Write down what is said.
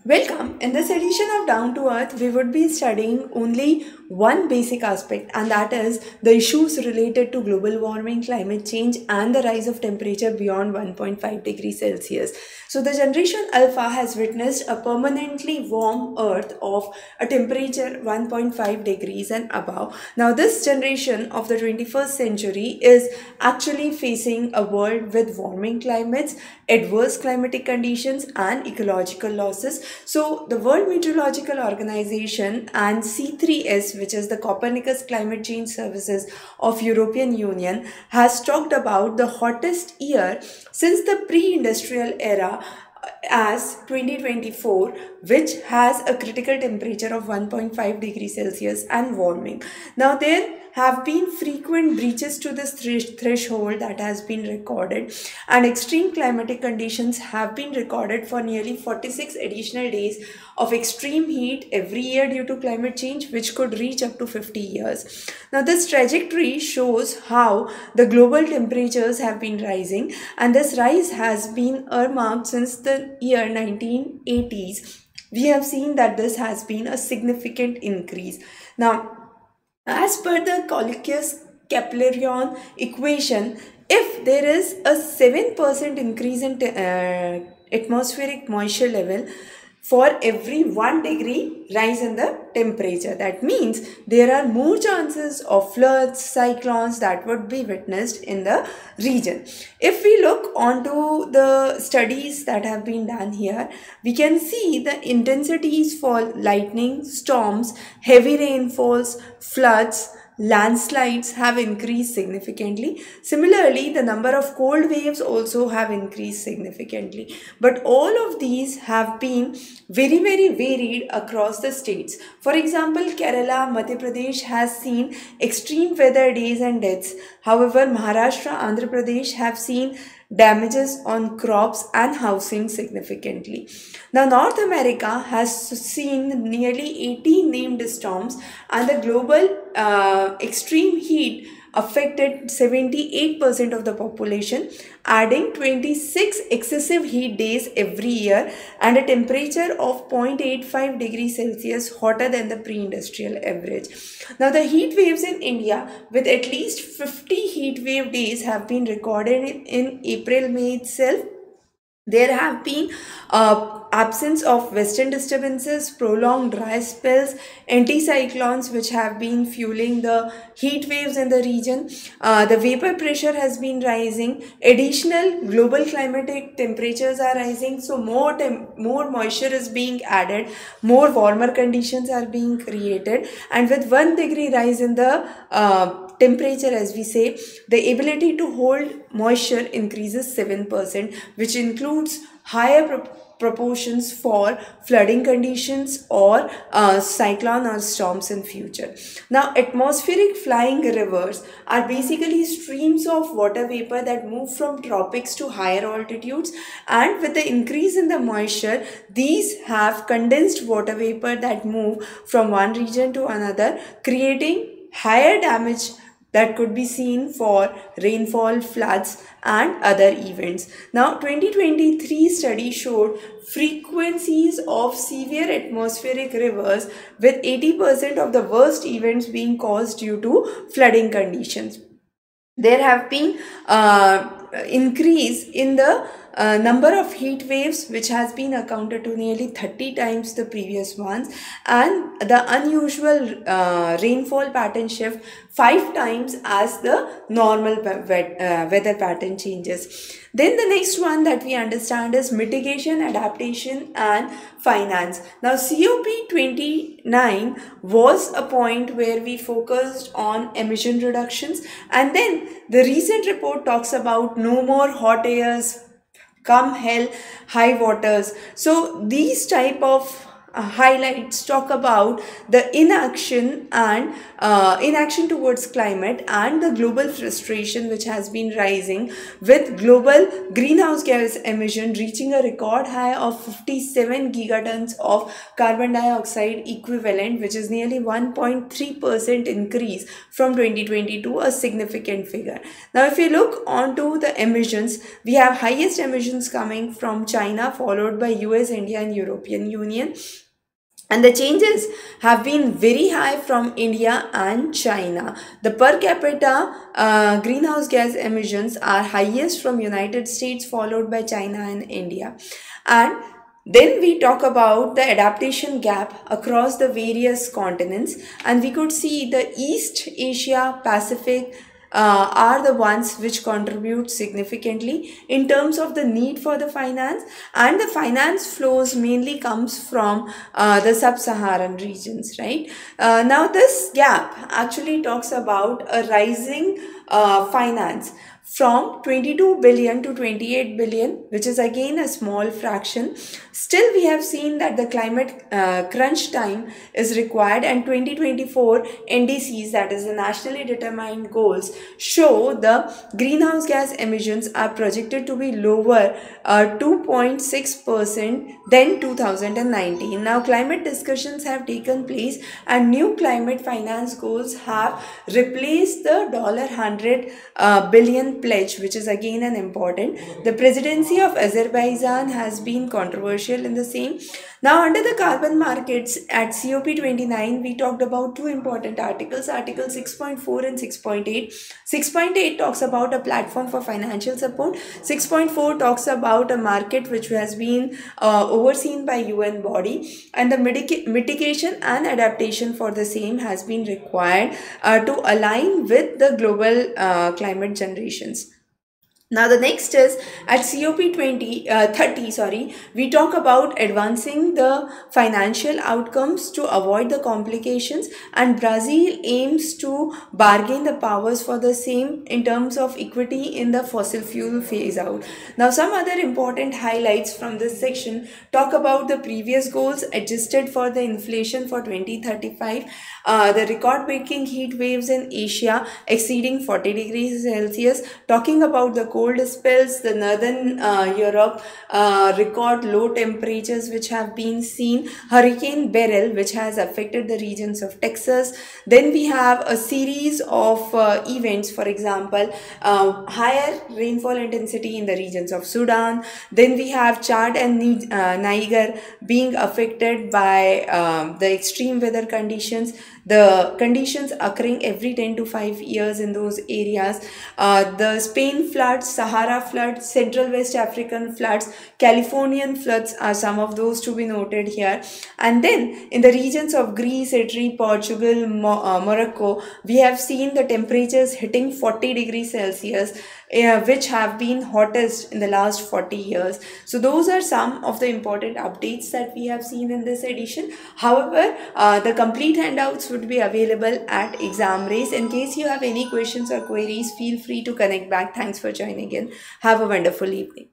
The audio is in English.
Welcome. In this edition of Down to Earth, we would be studying only one basic aspect, and that is the issues related to global warming, climate change, and the rise of temperature beyond 1.5 degrees Celsius. So, the generation Alpha has witnessed a permanently warm Earth of a temperature 1.5 degrees and above. Now, this generation of the 21st century is actually facing a world with warming climates, adverse climatic conditions, and ecological losses. So, the World Meteorological Organization and C3S, which is the Copernicus Climate Change Services of European Union, has talked about the hottest year since the pre-industrial era as 2024, which has a critical temperature of 1.5 degrees Celsius and warming. Now, there have been frequent breaches to this threshold that has been recorded, and extreme climatic conditions have been recorded for nearly 46 additional days of extreme heat every year due to climate change, which could reach up to 50 years. Now, this trajectory shows how the global temperatures have been rising, and this rise has been earmarked since the year 1980s. We have seen that this has been a significant increase. Now, as per the Colliquus-Kaplerian equation, if there is a 7% increase in atmospheric moisture level for every 1 degree rise in the temperature, that means there are more chances of floods, cyclones that would be witnessed in the region. If we look onto the studies that have been done here, we can see the intensities for lightning, storms, heavy rainfalls, floods, landslides have increased significantly. Similarly, the number of cold waves also have increased significantly. But all of these have been very varied across the states. For example, Kerala, Madhya Pradesh has seen extreme weather days and deaths. However, Maharashtra, Andhra Pradesh have seen damages on crops and housing significantly. Now, North America has seen nearly 80 named storms, and the global extreme heat affected 78% of the population, adding 26 excessive heat days every year and a temperature of 0.85 degrees Celsius hotter than the pre-industrial average. Now, the heat waves in India with at least 50 heat wave days have been recorded in April, May itself. There have been absence of western disturbances, prolonged dry spells, anticyclones which have been fueling the heat waves in the region. The vapor pressure has been rising. Additional global climatic temperatures are rising. So more moisture is being added. More warmer conditions are being created. And with 1 degree rise in the temperature, as we say, the ability to hold moisture increases 7%, which includes higher proportions for flooding conditions or cyclone or storms in future. Now, atmospheric flying rivers are basically streams of water vapor that move from tropics to higher altitudes, and with the increase in the moisture, these have condensed water vapor that move from one region to another, creating higher damage that could be seen for rainfall, floods, and other events. Now, 2023 study showed frequencies of severe atmospheric rivers, with 80% of the worst events being caused due to flooding conditions. There have been increase in the number of heat waves, which has been accounted to nearly 30 times the previous ones, and the unusual rainfall pattern shift 5 times as the normal weather pattern changes. Then the next one that we understand is mitigation, adaptation, and finance. Now, COP29 was a point where we focused on emission reductions, and then the recent report talks about no more hot airs, come hell, high waters. So these type of highlights talk about the inaction towards climate and the global frustration which has been rising, with global greenhouse gas emission reaching a record high of 57 gigatons of carbon dioxide equivalent, which is nearly 1.3% increase from 2022, a significant figure. Now if you look onto the emissions, we have highest emissions coming from China, followed by US, India and European Union. And the changes have been very high from India and China. The per capita greenhouse gas emissions are highest from United States, followed by China and India. And then we talk about the adaptation gap across the various continents, and we could see the East Asia Pacific are the ones which contribute significantly in terms of the need for the finance, and the finance flows mainly comes from the sub-Saharan regions, right? Now this gap actually talks about a rising finance from 22 billion to 28 billion, which is again a small fraction. Still, we have seen that the climate crunch time is required, and 2024 NDCs, that is the nationally determined goals, show the greenhouse gas emissions are projected to be lower 2.6% than 2019. Now, climate discussions have taken place, and new climate finance goals have replaced the $100 billion pledge, which is again an important. The presidency of Azerbaijan has been controversial in the same. Now, under the carbon markets at COP29, we talked about two important articles, Article 6.4 and 6.8. 6.8 talks about a platform for financial support. 6.4 talks about a market which has been overseen by UN body, and the mitigation and adaptation for the same has been required to align with the global climate generations. Now the next is at COP30, we talk about advancing the financial outcomes to avoid the complications, and Brazil aims to bargain the powers for the same in terms of equity in the fossil fuel phase out. Now some other important highlights from this section talk about the previous goals adjusted for the inflation for 2035, the record-breaking heat waves in Asia exceeding 40 degrees Celsius, talking about the cold spells, the northern Europe record low temperatures which have been seen, Hurricane Beryl which has affected the regions of Texas. Then we have a series of events, for example, higher rainfall intensity in the regions of Sudan. Then we have Chad and Niger being affected by the extreme weather conditions, the conditions occurring every 10 to 5 years in those areas. The Spain floods, Sahara floods, Central West African floods, Californian floods are some of those to be noted here. And then in the regions of Greece, Italy, Portugal, Morocco, we have seen the temperatures hitting 40 degrees Celsius, which have been hottest in the last 40 years. So those are some of the important updates that we have seen in this edition. However, the complete handouts would be available at ExamRace. In case you have any questions or queries, feel free to connect back. Thanks for joining in. Have a wonderful evening.